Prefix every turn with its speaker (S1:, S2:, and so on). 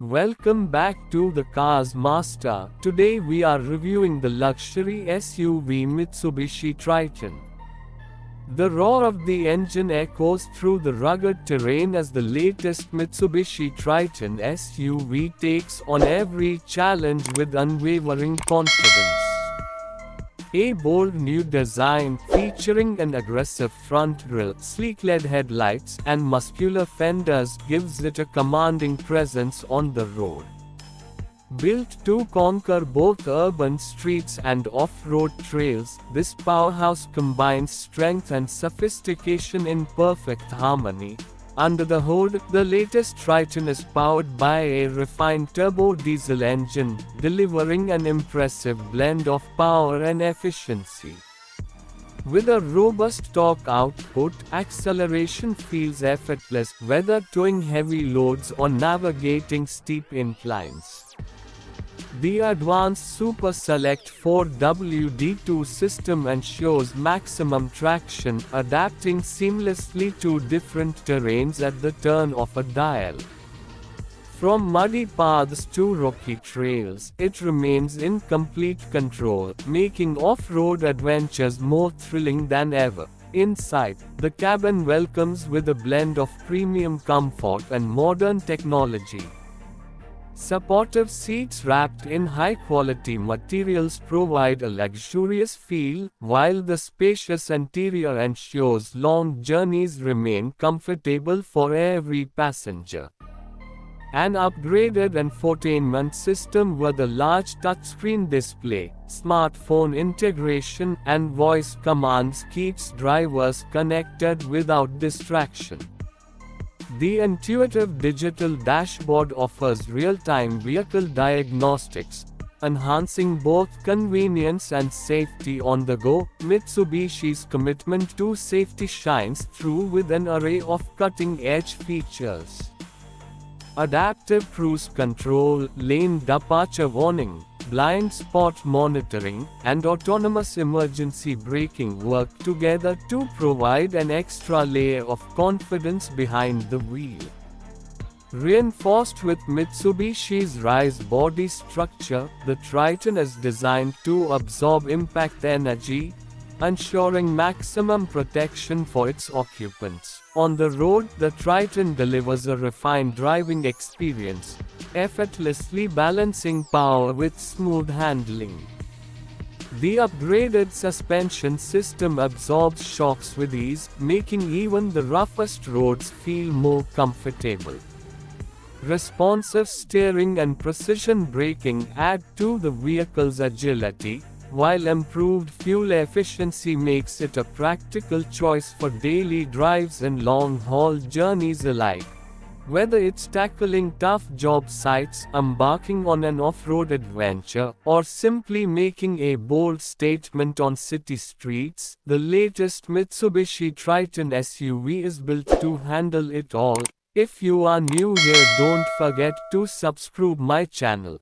S1: Welcome back to the Cars Master. Today we are reviewing the luxury SUV Mitsubishi Triton. The roar of the engine echoes through the rugged terrain as the latest Mitsubishi Triton SUV takes on every challenge with unwavering confidence. A bold new design featuring an aggressive front grille, sleek LED headlights, and muscular fenders gives it a commanding presence on the road. Built to conquer both urban streets and off-road trails, this powerhouse combines strength and sophistication in perfect harmony. Under the hood, the latest Triton is powered by a refined turbo diesel engine, delivering an impressive blend of power and efficiency. With a robust torque output, acceleration feels effortless, whether towing heavy loads or navigating steep inclines. The advanced Super Select 4WD2 system ensures maximum traction, adapting seamlessly to different terrains at the turn of a dial. From muddy paths to rocky trails, it remains in complete control, making off-road adventures more thrilling than ever. Inside, the cabin welcomes with a blend of premium comfort and modern technology. Supportive seats wrapped in high-quality materials provide a luxurious feel, while the spacious interior ensures long journeys remain comfortable for every passenger. An upgraded infotainment system with a large touchscreen display, smartphone integration, and voice commands keeps drivers connected without distraction. The intuitive digital dashboard offers real-time vehicle diagnostics, enhancing both convenience and safety on the go. Mitsubishi's commitment to safety shines through with an array of cutting-edge features. Adaptive cruise control, lane departure warning, blind spot monitoring, and autonomous emergency braking work together to provide an extra layer of confidence behind the wheel. Reinforced with Mitsubishi's raised body structure, the Triton is designed to absorb impact energy, ensuring maximum protection for its occupants. On the road, the Triton delivers a refined driving experience, effortlessly balancing power with smooth handling. The upgraded suspension system absorbs shocks with ease, making even the roughest roads feel more comfortable. Responsive steering and precision braking add to the vehicle's agility, while improved fuel efficiency makes it a practical choice for daily drives and long-haul journeys alike. Whether it's tackling tough job sites, embarking on an off-road adventure, or simply making a bold statement on city streets, the latest Mitsubishi Triton SUV is built to handle it all. If you are new here, don't forget to subscribe my channel.